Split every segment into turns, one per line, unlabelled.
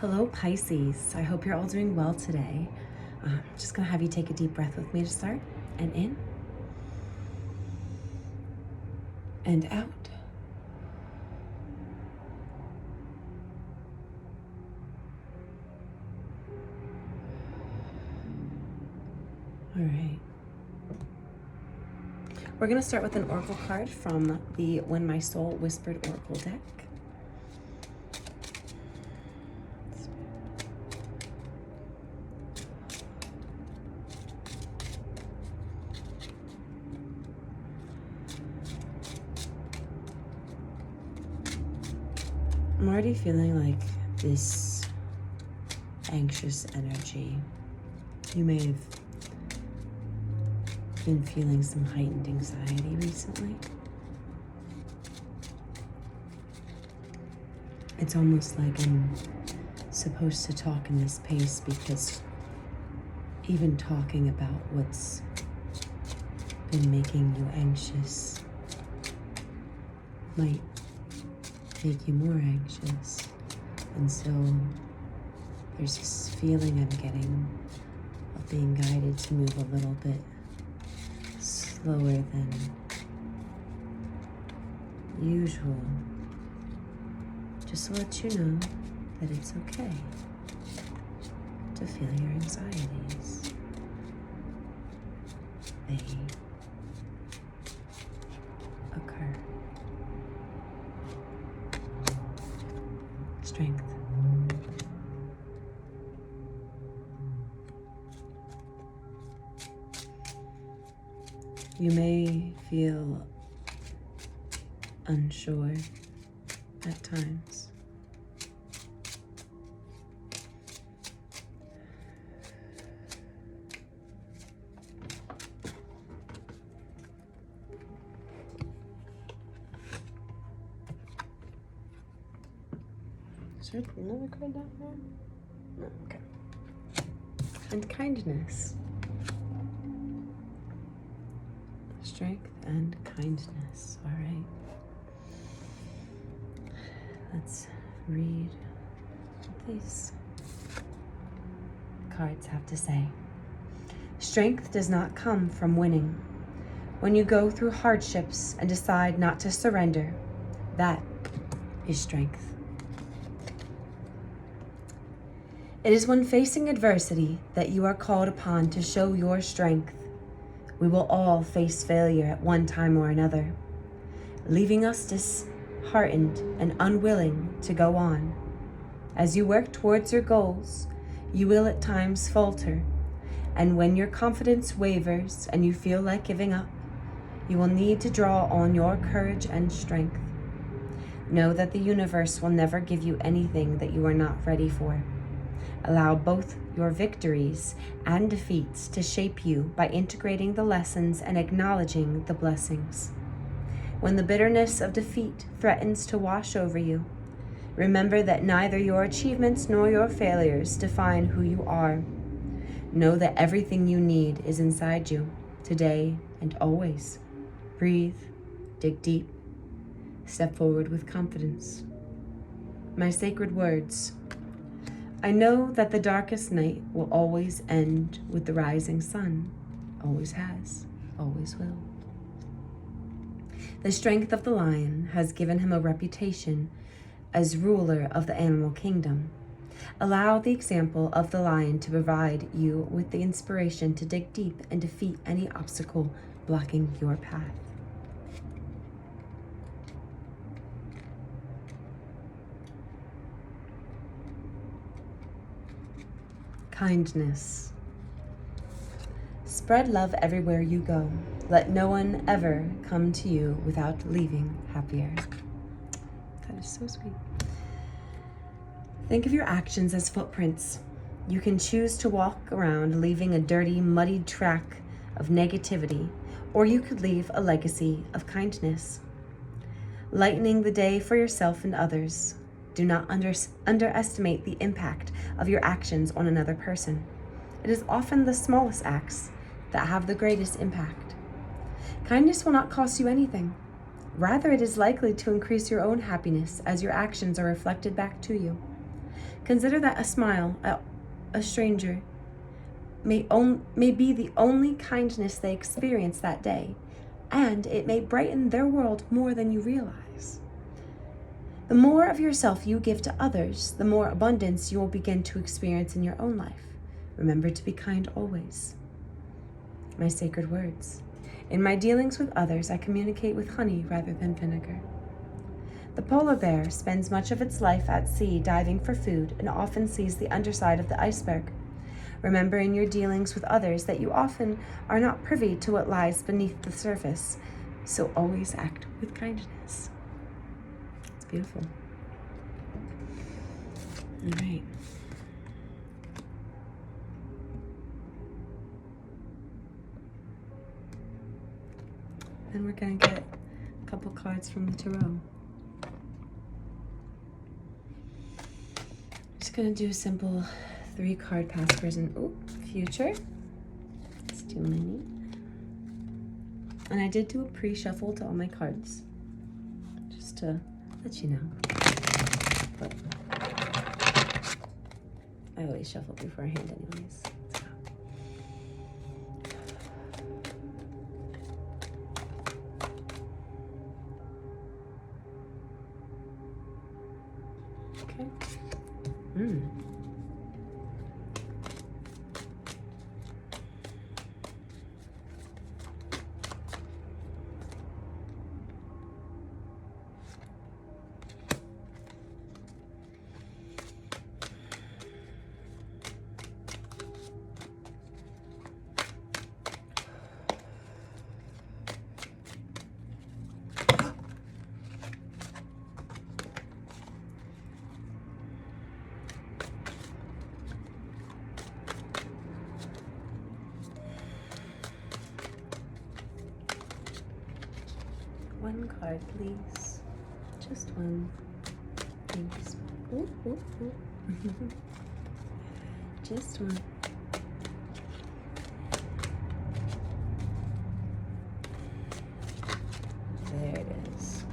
Hello, Pisces. I hope you're all doing well today. I'm just going to have you take a deep breath with me to start. And in. And out. All right. We're going to start with an oracle card from the When My Soul Whispered Oracle deck. I'm already feeling like this anxious energy. You may have been feeling some heightened anxiety recently. It's almost like I'm supposed to talk in this pace because even talking about what's been making you anxious might make you more anxious. And so there's this feeling I'm getting of being guided to move a little bit slower than usual, just to let you know that it's okay to feel your anxieties. They occur. Strength. You may feel unsure at times. Is there another card down there? No, okay. And kindness. Strength and kindness. All right. Let's read what these cards have to say. Strength does not come from winning. When you go through hardships and decide not to surrender, that is strength. It is when facing adversity that you are called upon to show your strength. We will all face failure at one time or another, leaving us disheartened and unwilling to go on. As you work towards your goals, you will at times falter, and when your confidence wavers and you feel like giving up, you will need to draw on your courage and strength. Know that the universe will never give you anything that you are not ready for. Allow both your victories and defeats to shape you by integrating the lessons and acknowledging the blessings. When the bitterness of defeat threatens to wash over you, remember that neither your achievements nor your failures define who you are. Know that everything you need is inside you, today and always. Breathe, dig deep, step forward with confidence. My sacred words. I know that the darkest night will always end with the rising sun. Always has, always will. The strength of the lion has given him a reputation as ruler of the animal kingdom. Allow the example of the lion to provide you with the inspiration to dig deep and defeat any obstacle blocking your path. Kindness. Spread love everywhere you go. Let no one ever come to you without leaving happier. That is so sweet. Think of your actions as footprints. You can choose to walk around leaving a dirty, muddied track of negativity, or you could leave a legacy of kindness. Lightening the day for yourself and others. Do not underestimate the impact of your actions on another person. It is often the smallest acts that have the greatest impact. Kindness will not cost you anything. Rather, it is likely to increase your own happiness as your actions are reflected back to you. Consider that a smile at a stranger may be the only kindness they experience that day, and it may brighten their world more than you realize. The more of yourself you give to others, the more abundance you will begin to experience in your own life. Remember to be kind always. My sacred words. In my dealings with others, I communicate with honey rather than vinegar. The polar bear spends much of its life at sea diving for food and often sees the underside of the iceberg. Remember in your dealings with others that you often are not privy to what lies beneath the surface, so always act with kindness. It's beautiful. All right. Then we're going to get a couple cards from the tarot. Just going to do a simple 3-card past, present, future. It's too many. And I did do a pre-shuffle to all my cards, just to let you know. But I always shuffle beforehand anyways. Let's go. Okay. One card, please. Just one. Thanks. Ooh, ooh, ooh. Just one. There it is.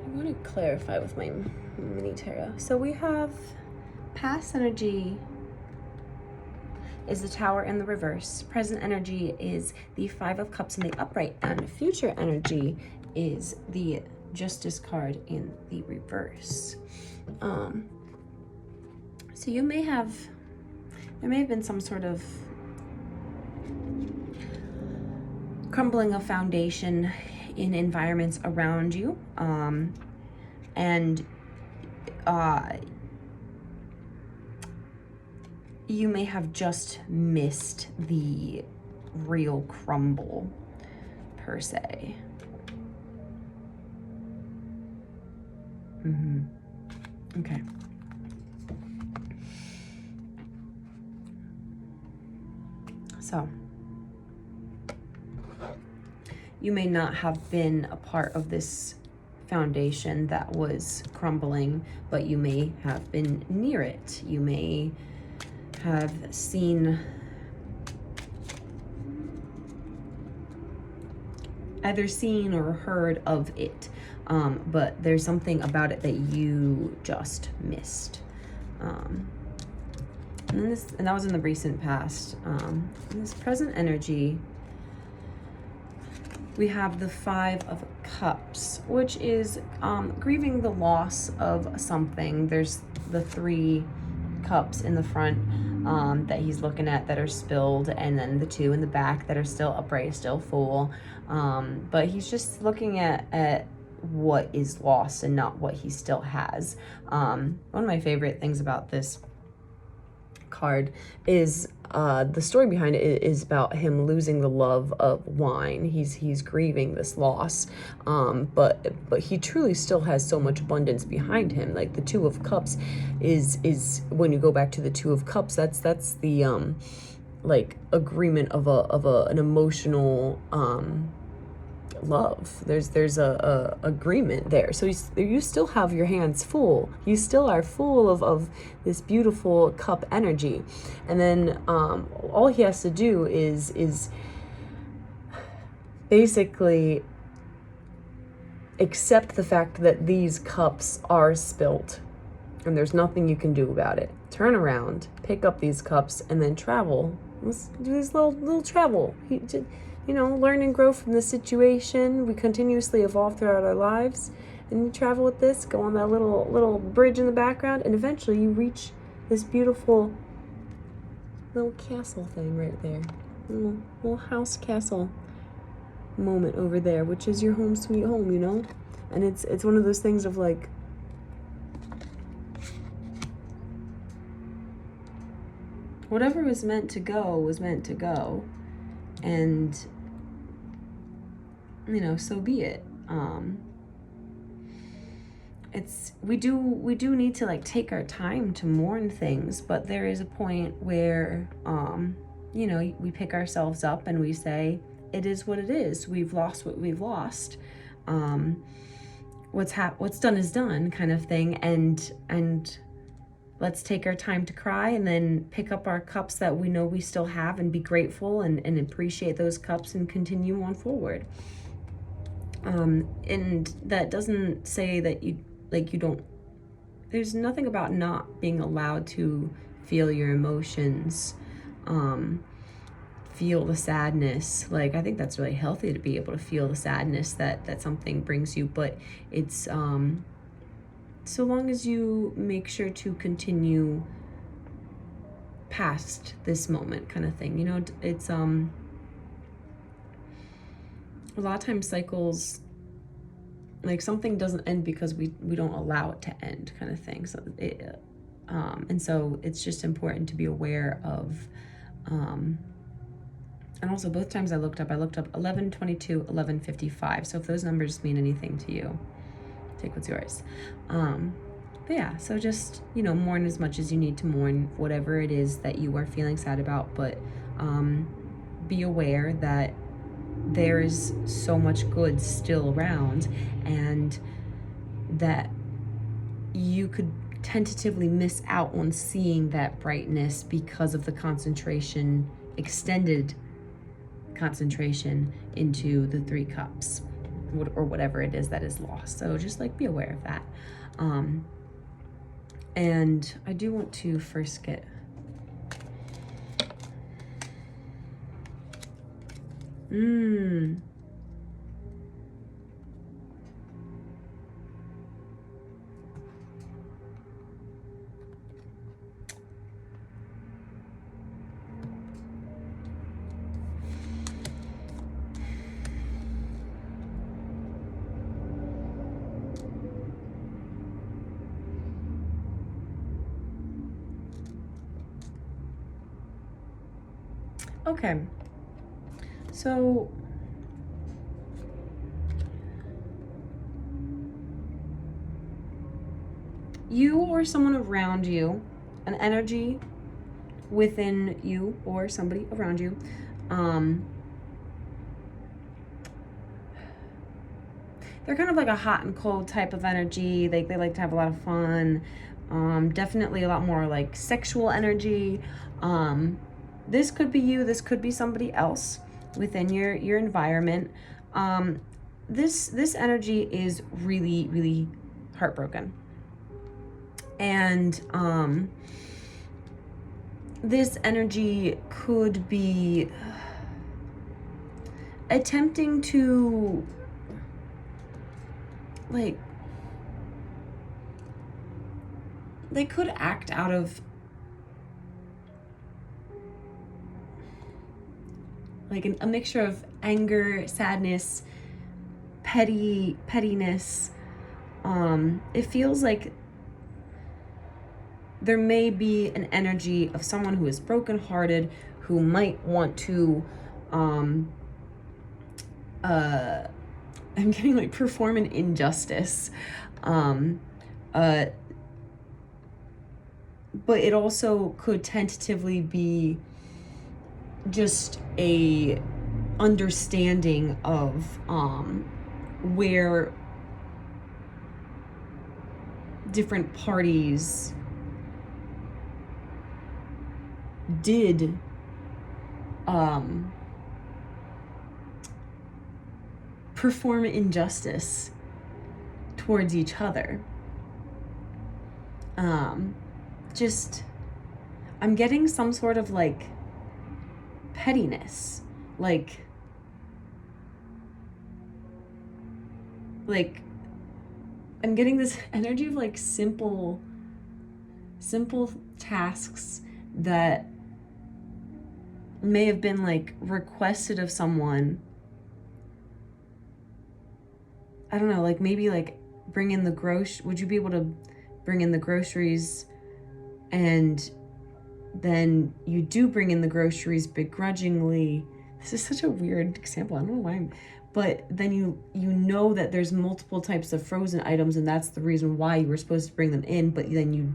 I want to clarify with my mini tarot. So we have past energy is the Tower in the reverse. Present energy is the 5 of Cups in the upright. And future energy is the Justice card in the reverse. So there may have been some sort of crumbling of foundation in environments around you. You may have just missed the real crumble, per se. Okay. So, you may not have been a part of this foundation that was crumbling, but you may have been near it. You may have either seen or heard of it, but there's something about it that you just missed. And that was in the recent past. In this present energy, we have the 5 of Cups, which is grieving the loss of something. There's the 3 cups in the front that he's looking at that are spilled, and then the 2 in the back that are still upright, still full. But he's just looking at what is lost and not what he still has. One of my favorite things about this card is the story behind it is about him losing the love of wine. He's grieving this loss, but he truly still has so much abundance behind him. Like the 2 of Cups is when you go back to the 2 of Cups, that's the like agreement of an emotional love. There's a agreement there. So you still have your hands full. You still are full of this beautiful cup energy. And then all he has to do is basically accept the fact that these cups are spilt and there's nothing you can do about it. Turn around, pick up these cups, and then travel. Let's do this little travel. Learn and grow from the situation. We continuously evolve throughout our lives. And you travel with this, go on that little bridge in the background, and eventually you reach this beautiful little castle thing right there. Little house castle moment over there, which is your home sweet home, And it's one of those things of like, whatever was meant to go was meant to go, and so be it. We do need to like take our time to mourn things, but there is a point where we pick ourselves up and we say, it is what it is. We've lost what we've lost. What's done is done, kind of thing, and let's take our time to cry and then pick up our cups that we know we still have and be grateful and appreciate those cups and continue on forward. And that doesn't say that you don't, there's nothing about not being allowed to feel your emotions, feel the sadness. Like, I think that's really healthy to be able to feel the sadness that something brings you, but it's, so long as you make sure to continue past this moment, kind of thing. It's, a lot of times cycles, like, something doesn't end because we don't allow it to end, kind of thing. So and so it's just important to be aware of, and also both times I looked up 11:22, 11:55. So if those numbers mean anything to you, take what's yours. But yeah, so just, mourn as much as you need to mourn whatever it is that you are feeling sad about, but be aware that there is so much good still around, and that you could tentatively miss out on seeing that brightness because of the extended concentration into the 3 cups, or whatever it is that is lost. So just like be aware of that. And I do want to first get okay. So you or someone around you, an energy within you or somebody around you, they're kind of like a hot and cold type of energy. They like to have a lot of fun. Definitely a lot more like sexual energy. This could be you, this could be somebody else within your environment. This energy is really, really heartbroken. And this energy could be attempting to, like, they could act out of like a mixture of anger, sadness, pettiness. It feels like there may be an energy of someone who is brokenhearted, who might want to, I'm getting like perform an injustice. But it also could tentatively be just a understanding of where different parties did perform injustice towards each other. Just, I'm getting some sort of like pettiness, like I'm getting this energy of like simple tasks that may have been like requested of someone. I don't know, like maybe like bring in the would you be able to bring in the groceries, and then you do bring in the groceries begrudgingly. This is such a weird example, I don't know why, but then you know that there's multiple types of frozen items, and that's the reason why you were supposed to bring them in, but then you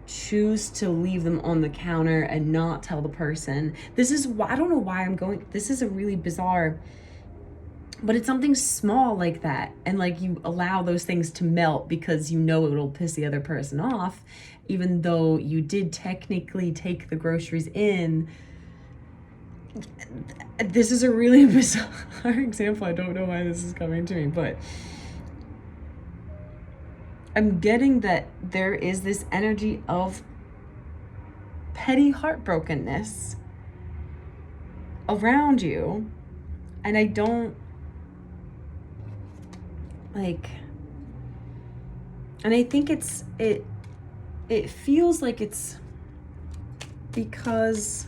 choose to leave them on the counter and not tell the person. This is why, I don't know why I'm going, this is a really bizarre, but it's something small like that, and like you allow those things to melt because you know it'll piss the other person off, even though you did technically take the groceries in. This is a really bizarre example. I don't know why this is coming to me, but I'm getting that there is this energy of petty heartbrokenness around you, and I don't like, and I think it feels like it's because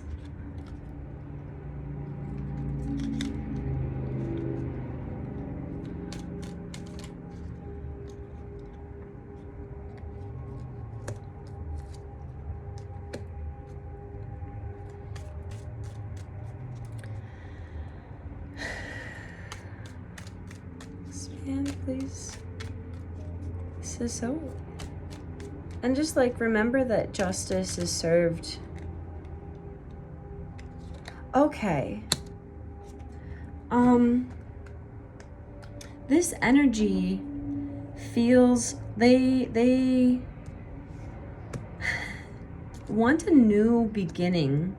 please. This is so, and just like remember that justice is served. Okay. This energy feels they want a new beginning,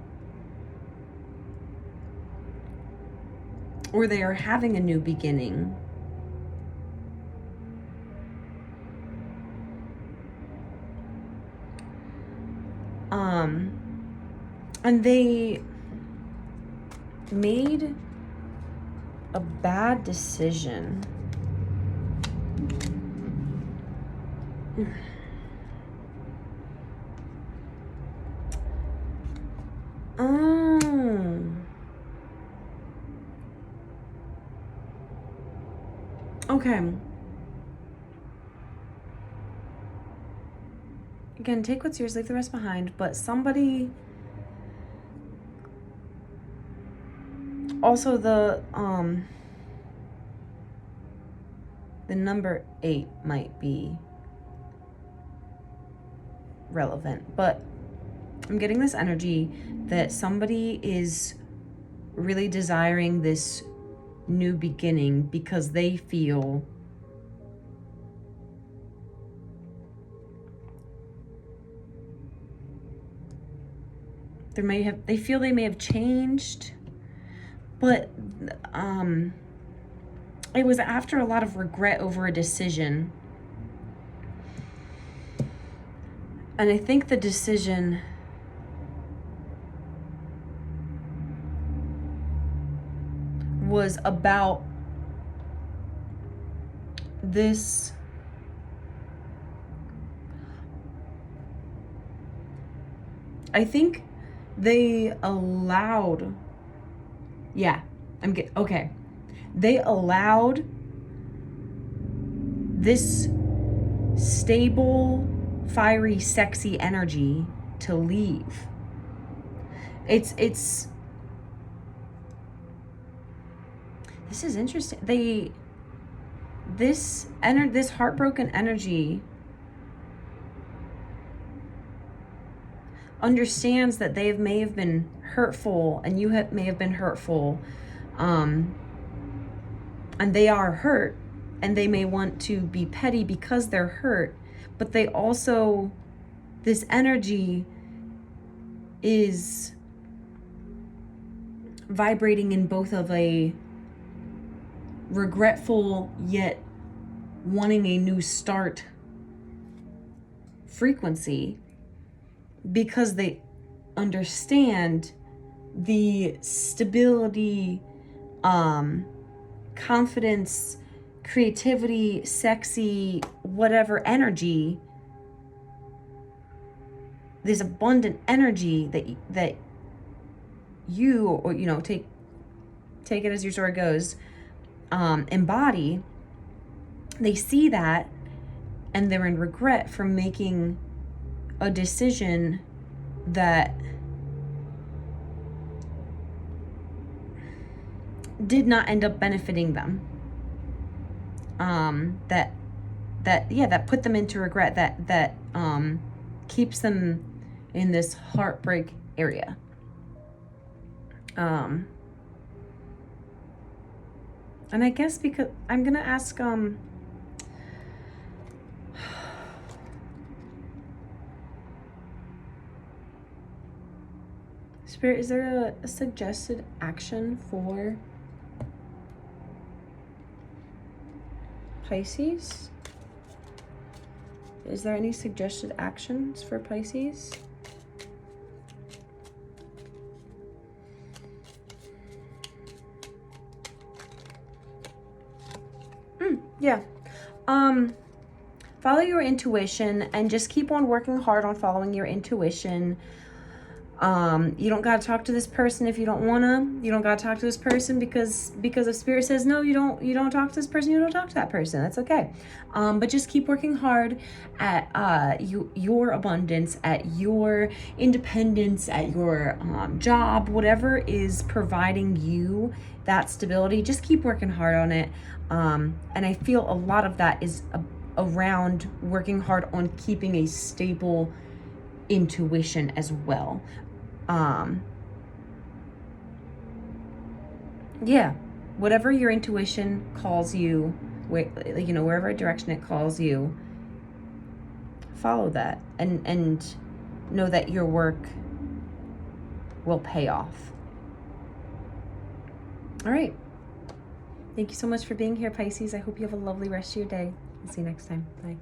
or they are having a new beginning. And they made a bad decision. Oh. Okay. Again, take what's yours, leave the rest behind, but somebody... Also, the number 8 might be relevant, but I'm getting this energy that somebody is really desiring this new beginning because they feel they feel they may have changed, but it was after a lot of regret over a decision. And I think the decision was about this I think they allowed, okay. They allowed this stable, fiery, sexy energy to leave. This is interesting. This heartbroken energy understands that they may have been hurtful, and you may have been hurtful, and they are hurt, and they may want to be petty because they're hurt, but they also, this energy is vibrating in both of a regretful yet wanting a new start frequency, because they understand the stability, confidence, creativity, sexy, whatever energy, this abundant energy that you, or take it as your story goes, embody. They see that, and they're in regret for making a decision that did not end up benefiting them. That put them into regret, that keeps them in this heartbreak area. And I guess, because I'm gonna ask Spirit, is there a suggested action for Pisces? Is there any suggested actions for Pisces? Yeah. Follow your intuition and just keep on working hard on following your intuition. You don't gotta talk to this person if you don't wanna. You don't gotta talk to this person because if Spirit says no, you don't talk to this person, you don't talk to that person. That's okay. But just keep working hard at your abundance, at your independence, at your job, whatever is providing you that stability. Just keep working hard on it. And I feel a lot of that is around working hard on keeping a stable intuition as well. Yeah, whatever your intuition calls you, wherever direction it calls you, follow that and know that your work will pay off. All right. Thank you so much for being here, Pisces. I hope you have a lovely rest of your day. I'll see you next time. Bye.